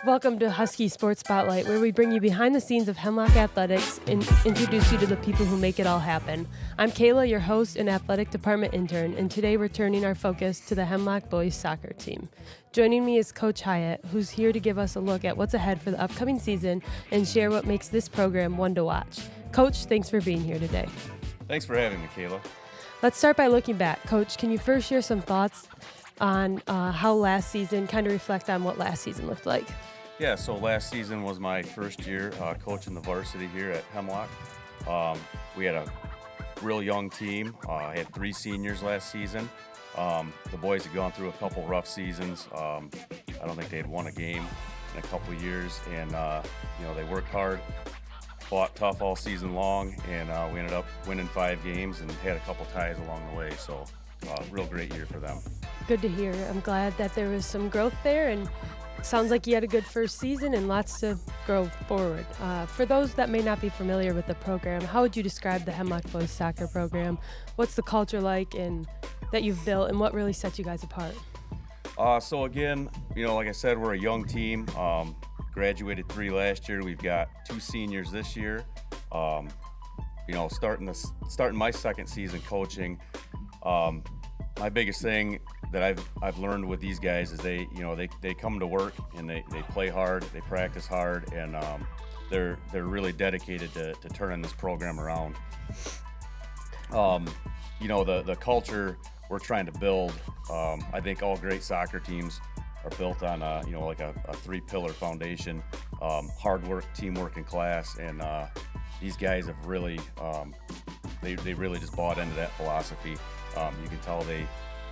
Welcome to Huskie Sports Spotlight, where we bring you behind the scenes of Hemlock Athletics and introduce you to the people who make it all happen. I'm Kayla, your host and athletic department intern, and today we're turning our focus to the Hemlock boys soccer team. Joining me is Coach Hyatt, who's here to give us a look at what's ahead for the upcoming season and share what makes this program one to watch. Coach, thanks for being here today. Thanks for having me, Kayla. Let's start by looking back. Coach, can you first share some thoughts on how last season, kind of reflect on what last season looked like? Yeah, so last season was my first year coaching the varsity here at Hemlock. We had a real young team. I had 3 seniors last season. The boys had gone through a couple rough seasons. I don't think they had won a game in a couple of years, and they worked hard, fought tough all season long, and we ended up winning 5 games and had a couple ties along the way. So, real great year for them. Good to hear. I'm glad that there was some growth there, and sounds like you had a good first season and lots to grow forward. For those that may not be familiar with the program, how would you describe the Hemlock boys soccer program? What's the culture like and that you've built, and what really sets you guys apart? So again, like I said, we're a young team. Graduated 3 last year. We've got 2 seniors this year. Starting my second season coaching. My biggest thing that I've learned with these guys is they come to work and they play hard, they practice hard, and they're really dedicated to turning this program around. The culture we're trying to build, I think all great soccer teams are built on a 3-pillar foundation: hard work, teamwork, and class. And these guys have really they really just bought into that philosophy. You can tell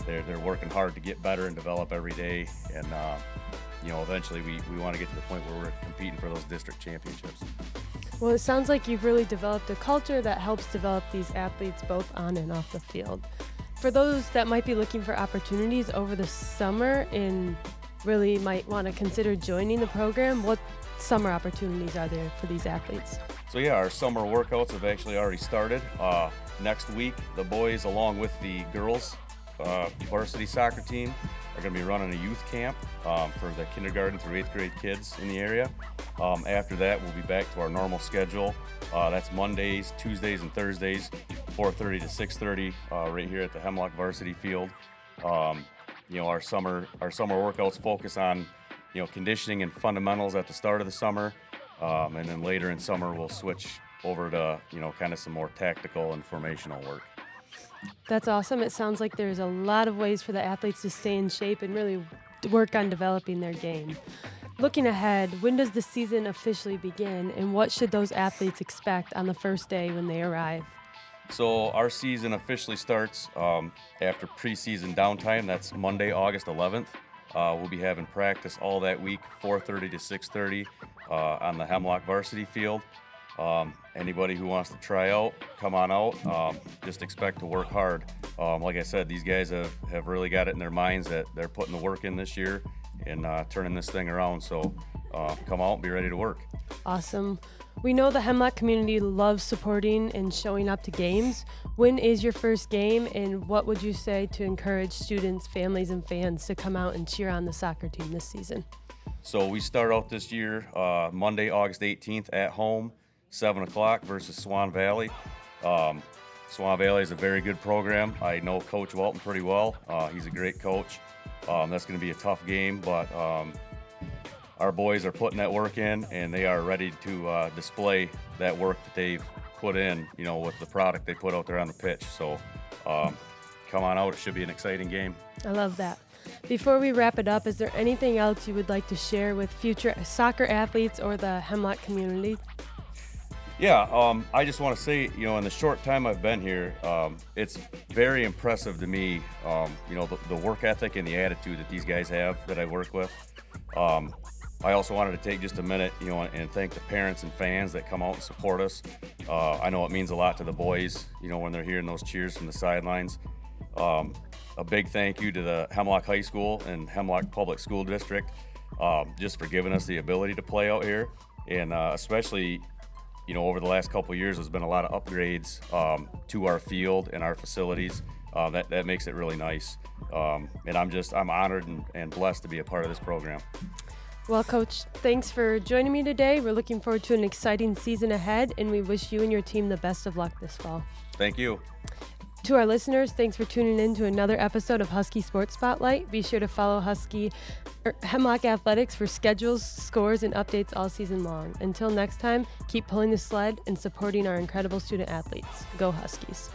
they're working hard to get better and develop every day, and eventually we want to get to the point where we're competing for those district championships. Well, it sounds like you've really developed a culture that helps develop these athletes both on and off the field. For those that might be looking for opportunities over the summer and really might want to consider joining the program, what summer opportunities are there for these athletes? So yeah, our summer workouts have actually already started. Next week, the boys, along with the girls varsity soccer team, are going to be running a youth camp for the kindergarten through 8th grade kids in the area. After that, we'll be back to our normal schedule. That's Mondays, Tuesdays, and Thursdays, 4:30 to 6:30, right here at the Hemlock Varsity field. Our summer workouts focus on conditioning and fundamentals at the start of the summer, and then later in summer we'll switch over to kind of some more tactical and formational work. That's awesome. It sounds like there's a lot of ways for the athletes to stay in shape and really work on developing their game. Looking ahead, when does the season officially begin, and what should those athletes expect on the first day when they arrive? So our season officially starts after preseason downtime. That's Monday, August 11th. We'll be having practice all that week, 4:30 to 6:30 on the Hemlock Varsity field. Anybody who wants to try out, come on out. Just expect to work hard. Like I said, these guys have really got it in their minds that they're putting the work in this year and turning this thing around. So come out and be ready to work. Awesome. We know the Hemlock community loves supporting and showing up to games. When is your first game, and what would you say to encourage students, families, and fans to come out and cheer on the soccer team this season? So we start out this year Monday, August 18th at home, 7 o'clock versus Swan Valley. Swan Valley is a very good program. I know Coach Walton pretty well. He's a great coach. That's going to be a tough game, but our boys are putting that work in, and they are ready to display that work that they've put in, with the product they put out there on the pitch. So come on out. It should be an exciting game. I love that. Before we wrap it up, is there anything else you would like to share with future soccer athletes or the Hemlock community? Yeah, I just want to say, in the short time I've been here, it's very impressive to me, the work ethic and the attitude that these guys have that I work with. I also wanted to take just a minute, and thank the parents and fans that come out and support us. I know it means a lot to the boys, when they're hearing those cheers from the sidelines. A big thank you to the Hemlock High School and Hemlock Public School District, just for giving us the ability to play out here, and especially over the last couple of years, there's been a lot of upgrades to our field and our facilities. That makes it really nice. And I'm honored and blessed to be a part of this program. Well, Coach, thanks for joining me today. We're looking forward to an exciting season ahead, and we wish you and your team the best of luck this fall. Thank you. To our listeners, thanks for tuning in to another episode of Huskie Sports Spotlight. Be sure to follow Hemlock Athletics for schedules, scores, and updates all season long. Until next time, keep pulling the sled and supporting our incredible student athletes. Go Huskies.